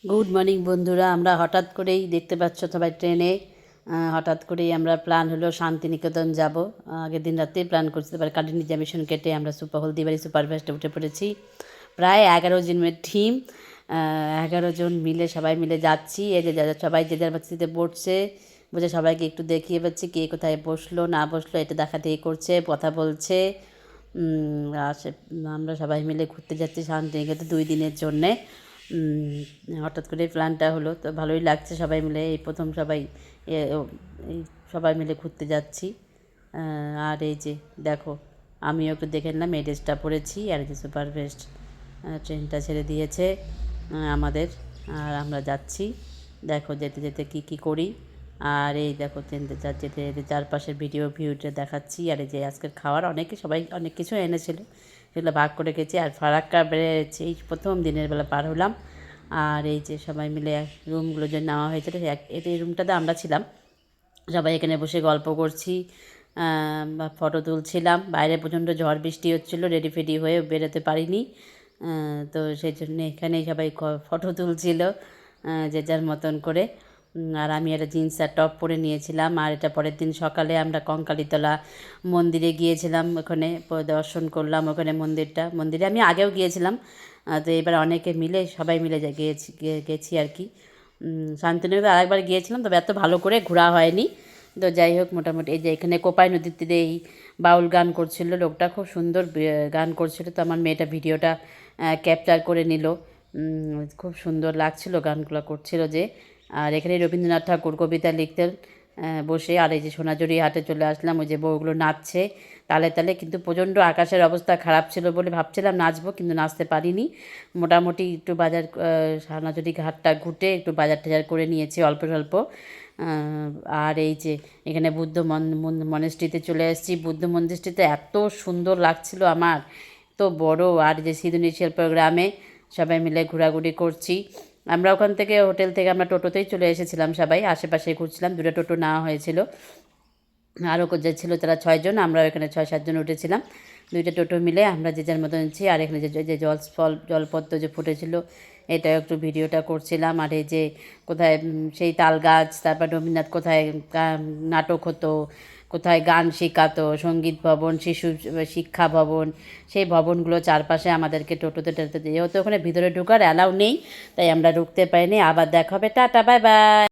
Good morning বন্ধুরা, আমরা হঠাৎ করেই দেখতে পাচ্ছ সবাই ট্রেনে হঠাৎ করেই আমরা প্ল্যান হলো শান্তিনিকেতন যাব। আগের দিন রাতেই প্ল্যান করতে পারি, কাটিনি জামিশন কেটে আমরা হলদিবাড়ি সুপারফাস্টে উঠে পড়েছি। প্রায় 11 জনের টিম, 11 জন মিলে সবাই মিলে যাচ্ছি। এই যে সবাই যে যার বাচ্চাতে বসছে, বসে সবাইকে একটু দেখিয়ে পাচ্ছি কে কোথায় বসলো না বসলো, এটা দেখাদেখি করছে, কথা বলছে। আর আমরা সবাই মিলে ঘুরতে যাচ্ছি শান্তিনিকেতন 2 দিনের জন্যে। হঠাৎ করে প্ল্যানটা হলো, তো ভালোই লাগছে সবাই মিলে এই প্রথম সবাই এই সবাই মিলে ঘুরতে যাচ্ছি। আর এই যে দেখো, আমিও একটু দেখে নিলাম, এই ড্রেসটা পরেছি। আর এই যে সুপারফাস্ট ট্রেনটা ছেড়ে দিয়েছে আমাদের, আর আমরা যাচ্ছি। দেখো যেতে যেতে কী করি। আর এই দেখো যেতে যেতে চারপাশের ভিউটা দেখাচ্ছি। আর এই যে আজকের খাওয়ার সবাই অনেক কিছু এনেছিল, সেগুলো ভাগ করে খেয়েছি। আর ফারাক্কা বেড়েছে, এই প্রথম দিনের বেলা পার হলাম। আর এই যে সবাই মিলে রুমগুলো যে নেওয়া হয়েছিল, এই রুমটাতে আমরা ছিলাম। সবাই এখানে বসে গল্প করছি বা ফটো তুলছিলাম। বাইরে প্রচণ্ড ঝড় বৃষ্টি হচ্ছিলো, রেডি ফেডি হয়ে বেরোতে পারিনি। তো সেই জন্যে এখানেই সবাই ফটো তুলছিল যে যার মতন করে। আর আমি একটা জিন্স আর টপ পরে নিয়েছিলাম। আর এটা পরের দিন সকালে আমরা কঙ্কালীতলা মন্দিরে গিয়েছিলাম, ওখানে দর্শন করলাম। ওখানে মন্দিরে আমি আগেও গিয়েছিলাম, তো এবার অনেকে মিলে সবাই মিলে গেছি আর কি। শান্তিনিকেতন আরেকবার গিয়েছিলাম, তবে এত ভালো করে ঘোরা হয়নি। তো যাই হোক, মোটামুটি এই যে এখানে কোপাই নদীর তীরে এই বাউল গান করছিল লোকটা, খুব সুন্দর গান করছিল। তো আমার মেয়েটা ভিডিওটা ক্যাপচার করে নিল, খুব সুন্দর লাগছিল গানগুলো করছিল যে। আর এখানে রবীন্দ্রনাথ ঠাকুর কবিতা লিখতেন বসে। আর এই যে সোনাঝুরি হাটে চলে আসলাম, ওই যে বউগুলো নাচছে তালে তালে। কিন্তু প্রচণ্ড আকাশের অবস্থা খারাপ ছিল বলে ভাবছিলাম নাচবো, কিন্তু নাচতে পারিনি। মোটামুটি একটু বাজার সোনাঝুরি ঘাটটা ঘুরতে একটু বাজার টাজার করে নিয়েছি অল্প স্বল্প। আর এই যে এখানে বুদ্ধ মনেস্ট্রিতে চলে এসেছি। বুদ্ধ মন্দিরটিতে এত সুন্দর লাগছিল আমার, তো বড়। আর যে সিধুনি শিল্পগ্রামে সবাই মিলে ঘোরাঘুরি করছি। আমরা ওখান থেকে হোটেল থেকে আমরা টোটোতেই চলে এসেছিলাম, সবাই আশেপাশে ঘুরছিলাম। 2টা টোটো নেওয়া হয়েছিল, আরও যে ছিল তারা 6 জন, আমরা এখানে 6-7 জন উঠেছিলাম। 2টা টোটো মিলে আমরা যে যার মতন আছি। আর এখানে যে জলপদ্ম যে ফুটেছিল, এটা একটু ভিডিওটা করছিলাম। আর এই যে কোথায় সেই তাল গাছ, তারপর রবীন্দ্রনাথ কোথায় নাটক হতো, কোথায় গান শেখাতো, সঙ্গীত ভবন, শিশু শিক্ষা ভবন, সেই ভবনগুলো চারপাশে আমাদেরকে টোটোতে যেহেতু ওখানে ভিতরে ঢোকার অ্যালাউ নেই, তাই আমরা ঢুকতে পারিনি। আবার দেখা হবে, টাটা, বাই বাই।